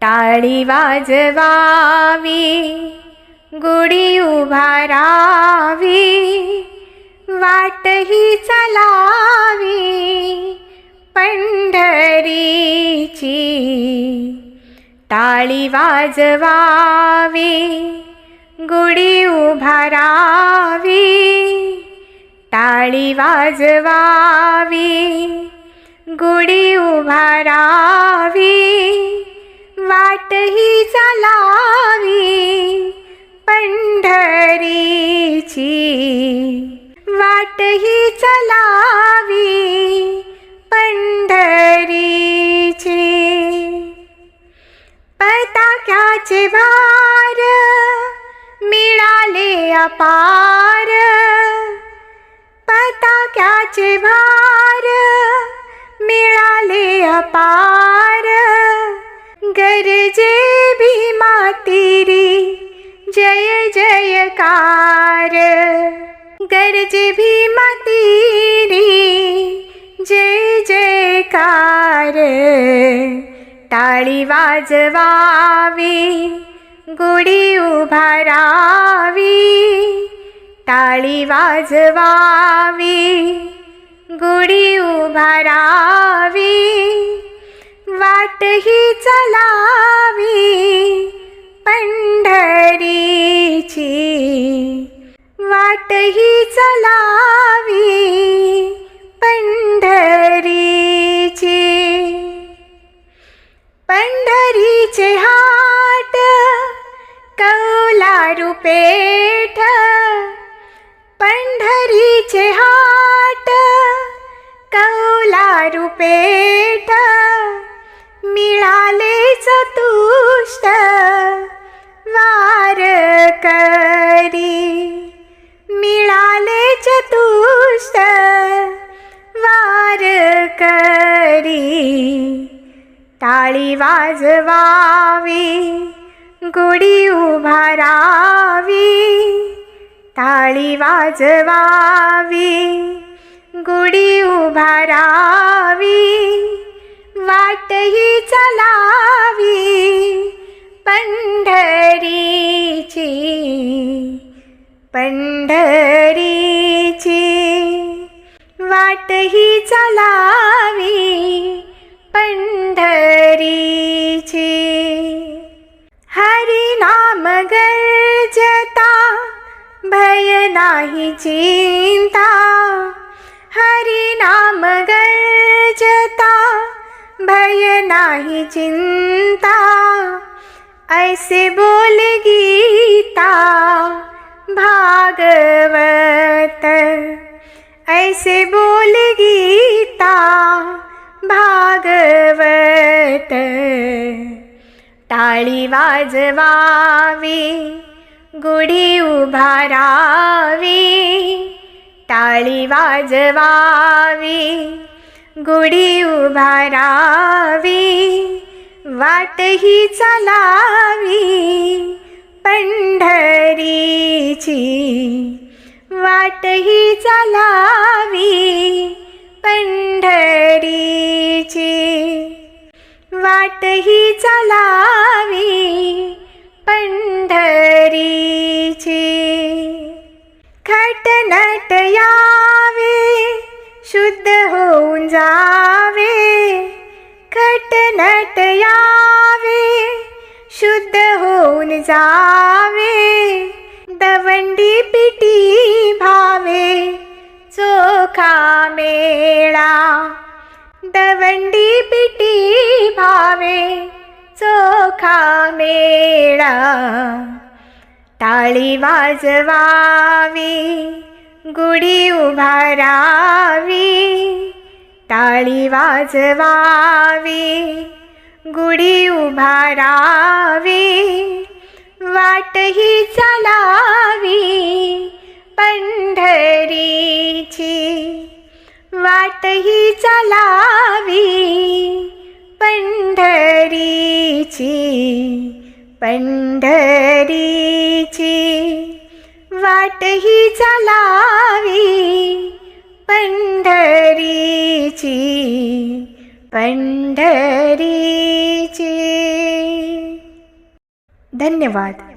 टाळी वाजवावी, गुढी उभारावी, वाट ही चलावी पंढरीची. टाळी वाजवावी, गुढी उभारावी, टाळी वाजवावी, गुढी उभारावी, वाट ही चलावी पंढरीची. वाट ही चलावी पंढरीची. पताक्याचे भार मिळाले अपार, पताक्याचे भार मिळाले अपार. गरजे भीमा तीरी जय जयकार, गरजे भीमा तीरी जय जयकार. टाळी वाजवावी, गुढी उभारावी, टाळी वाजवावी, गुढी उभारावी, वाट ही चलावी पंढरीची. वाट ही चलावी पंढरीची. पंढरीचे हाट कौलारू पेठ, पंढरीचे हाट कौलारू पेठ. मिळाले चतुष्ट वारकरी, मिळाले चतुष्ट वारकरी. टाळी वाजवावी, गुढी उभारावी, टाळी वाजवावी, गुढी उभारावी, वाट ही चलावी पंढरीची. पंढरीची वाट ही चलावी पंढरीची. हरी नाम गर्जता भय नाही चिंता, हरी नाम गर्जता भय नाही चिंता. ऐसे बोल गीता भागवत, ऐसे बोल गीता भागवत. टाळी वाजवावी, गुढी उभारावी, टाळी वाजवावी, गुढी उभारावी, वाट ही चलावी पंढरीची. वाट ही चलावी पंढरीची. वाट ही चलावी पंढरीची. खटनट यावे, शुद्ध होऊन जावे, खटनट यावे, शुद्ध होऊन जावे. दवंडी पिटी भावे, चोखा मेळा, दवंडी पिटी भावे, चोखा मेळा. टाळी वाजवावी, गुढी उभारावी, टाळी वाजवावी, गुढी उभारावी, वाट ही चलावी पंढरीची. वाट ही चलावी पंढरीची. पंढरीची वाट ही चलावी पंढरीची. पंढरीची. धन्यवाद.